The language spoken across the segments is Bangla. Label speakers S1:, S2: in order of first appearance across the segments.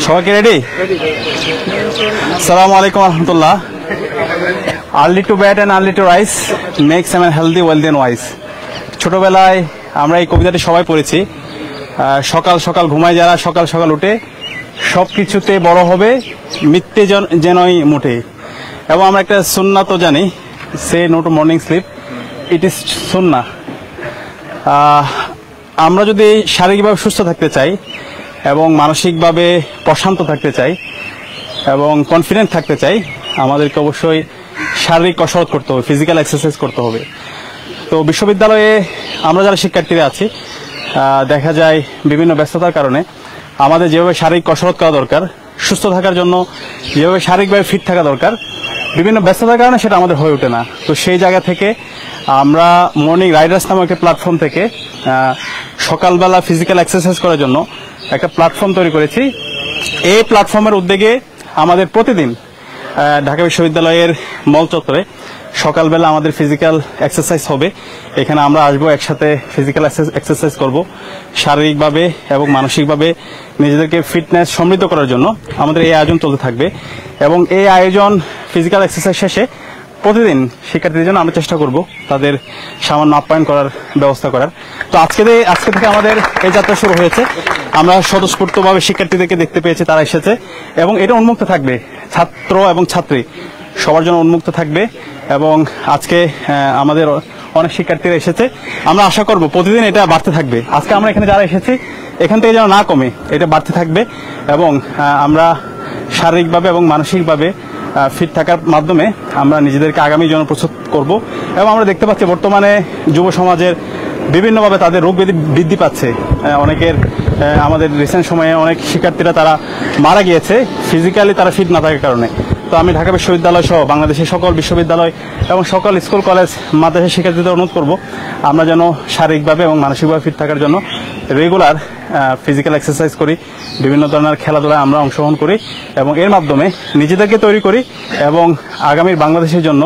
S1: সবাইকে রেডি? আসসালামু আলাইকুম রহমতুল্লাহ। Early to bed and early to rise makes a man healthy wealthy and wise. ছোটবেলায় আমরা এই কবিতাটি সবাই পড়েছি। সকাল সকাল ঘুমায় যারা, সকাল সকাল উঠে সব কিছুতে বড় হবে, মিথ্যে যেনই মোটে। এবং আমরা একটা সুন্নাহ তো জানি, say no to morning sleep, it is সুন্নাহ। আমরা যদি শারীরিকভাবে সুস্থ থাকতে চাই এবং মানসিকভাবে প্রশান্ত থাকতে চাই এবং কনফিডেন্ট থাকতে চাই, আমাদেরকে অবশ্যই শারীরিক কসরত করতে হবে, ফিজিক্যাল এক্সারসাইজ করতে হবে। তো বিশ্ববিদ্যালয়ে আমরা যারা শিক্ষার্থীরা আছি, দেখা যায় বিভিন্ন ব্যস্ততার কারণে আমাদের যেভাবে শারীরিক কসরত করা দরকার, সুস্থ থাকার জন্য যেভাবে শারীরিকভাবে ফিট থাকা দরকার, বিভিন্ন ব্যস্ততার কারণে সেটা আমাদের হয়ে ওঠে না। তো সেই জায়গা থেকে আমরা মর্নিং রাইডার্স নামক একটা প্ল্যাটফর্ম থেকে সকালবেলা ফিজিক্যাল এক্সারসাইজ করার জন্য একটা প্ল্যাটফর্ম তৈরি করেছি। এই প্ল্যাটফর্মের উদ্যোগে আমাদের প্রতিদিন ঢাকা বিশ্ববিদ্যালয়ের মল চত্বরে সকালবেলা আমাদের ফিজিক্যাল এক্সারসাইজ হবে। এখানে আমরা আসবো, একসাথে ফিজিক্যাল এক্সারসাইজ করব। শারীরিকভাবে এবং মানসিকভাবে নিজেদেরকে ফিটনেস সমৃদ্ধ করার জন্য আমাদের এই আয়োজন চলতে থাকবে। এবং এই আয়োজন ফিজিক্যাল এক্সারসাইজ শেষে প্রতিদিন শিক্ষার্থীদের জন্য আমরা চেষ্টা করব তাদের সামান্য আপ্যায়ন করার ব্যবস্থা করার। তো আজকে থেকে আমাদের এই যাত্রা শুরু হয়েছে। আমরা স্বতঃস্ফূর্তভাবে শিক্ষার্থীদেরকে দেখতে পেয়েছি, তারা এসেছে এবং এটা উন্মুক্ত থাকবে, ছাত্র এবং ছাত্রী সবার জন্য উন্মুক্ত থাকবে। এবং আজকে আমাদের অনেক শিক্ষার্থীরা এসেছে, আমরা আশা করব প্রতিদিন এটা বাড়তে থাকবে। আজকে আমরা এখানে যারা এসেছি এখান থেকে যেন না কমে, এটা বাড়তে থাকবে এবং আমরা শারীরিকভাবে এবং মানসিকভাবে ফিট থাকার মাধ্যমে আমরা নিজেদেরকে আগামীর জন্য প্রস্তুত করব। এবং আমরা দেখতে পাচ্ছি বর্তমানে যুব সমাজের বিভিন্নভাবে তাদের রোগ ব্যাধি বৃদ্ধি পাচ্ছে। অনেকের আমাদের রিসেন্ট সময়ে অনেক শিক্ষার্থীরা তারা মারা গিয়েছে ফিজিক্যালি তারা ফিট না থাকার কারণে। তো আমি ঢাকা বিশ্ববিদ্যালয় সহ বাংলাদেশের সকল বিশ্ববিদ্যালয় এবং সকল স্কুল কলেজ মাদ্রাসা শিক্ষার্থীদের অনুরোধ করব আমরা যেন শারীরিকভাবে এবং মানসিকভাবে ফিট থাকার জন্য রেগুলার ফিজিক্যাল এক্সারসাইজ করি, বিভিন্ন ধরনের খেলাধুলায় আমরা অংশগ্রহণ করি এবং এর মাধ্যমে নিজেদেরকে তৈরি করি এবং আগামীর বাংলাদেশের জন্য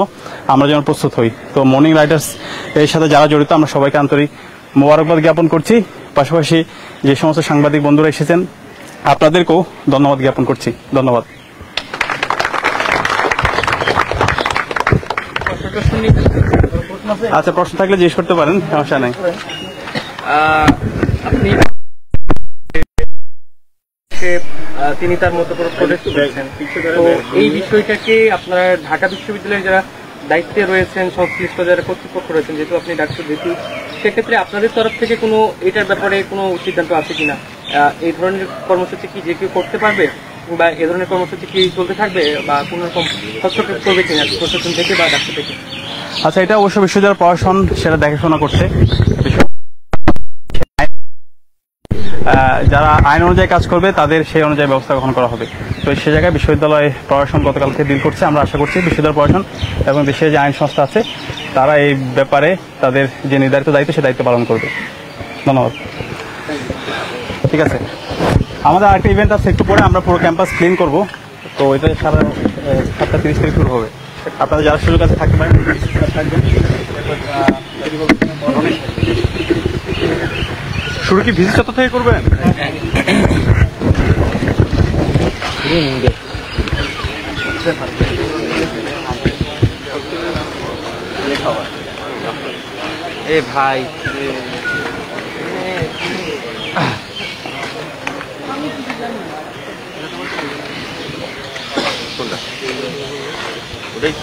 S1: আমরা যেন প্রস্তুত হই। তো মর্নিং রাইডার্স এর সাথে যারা জড়িত আমরা সবাইকে আন্তরিক মোবারকবাদ জ্ঞাপন করছি। পাশাপাশি যে সমস্ত সাংবাদিক বন্ধুরা এসেছেন আপনাদেরকেও ধন্যবাদ জ্ঞাপন করছি। ধন্যবাদ। আচ্ছা, প্রশ্ন থাকলে জিজ্ঞেস করতে পারেন, সমস্যা নেই।
S2: তিনি তার মতো করে প্রজেক্ট করেছেন, তো এই বিষয়টাকে আপনারা ঢাকা বিশ্ববিদ্যালয়ের যারা দায়িত্বে রয়েছেন, সংশ্লিষ্ট যারা কর্তৃপক্ষ রয়েছেন, যেহেতু আপনি ডাক্তার, যেহেতু সেক্ষেত্রে আপনাদের তরফ থেকে কোনো এটার ব্যাপারে কোনো সিদ্ধান্ত আছে কিনা? এই ধরনের কর্মসূচি কি যে কেউ করতে পারবে বা এ ধরনের কর্মসূচি কি চলতে থাকবে বা কোন রকম হস্তক্ষেপ করবে কিনা প্রশাসন থেকে বা ডাক্তার থেকে?
S1: আচ্ছা, এটা অবশ্য বিশ্ববিদ্যালয় প্রশাসন সেটা দেখাশোনা করছে। যারা আইন অনুযায়ী কাজ করবে তাদের সেই অনুযায়ী ব্যবস্থা গ্রহণ করা হবে। তো সে জায়গায় বিশ্ববিদ্যালয় প্রশাসন গতকালকে ডিল করছে। আমরা আশা করছি বিশ্ববিদ্যালয় প্রশাসন এবং দেশের যে আইন সংস্থা আছে তারা এই ব্যাপারে তাদের যে নির্ধারিত দায়িত্ব সে দায়িত্ব পালন করবে। ধন্যবাদ। ঠিক আছে, আমাদের আরেকটা ইভেন্ট আছে, একটু পরে আমরা পুরো ক্যাম্পাস ক্লিন করব। তো এটা 7:30 তারিখ শুরু হবে। আপনাদের যারা সুযোগ আছে থাকতে পারেন, থাকবেন। শুরু কি ভিজিট চত্বর থেকে করবেন?
S2: এ ভাই,
S3: ওটাই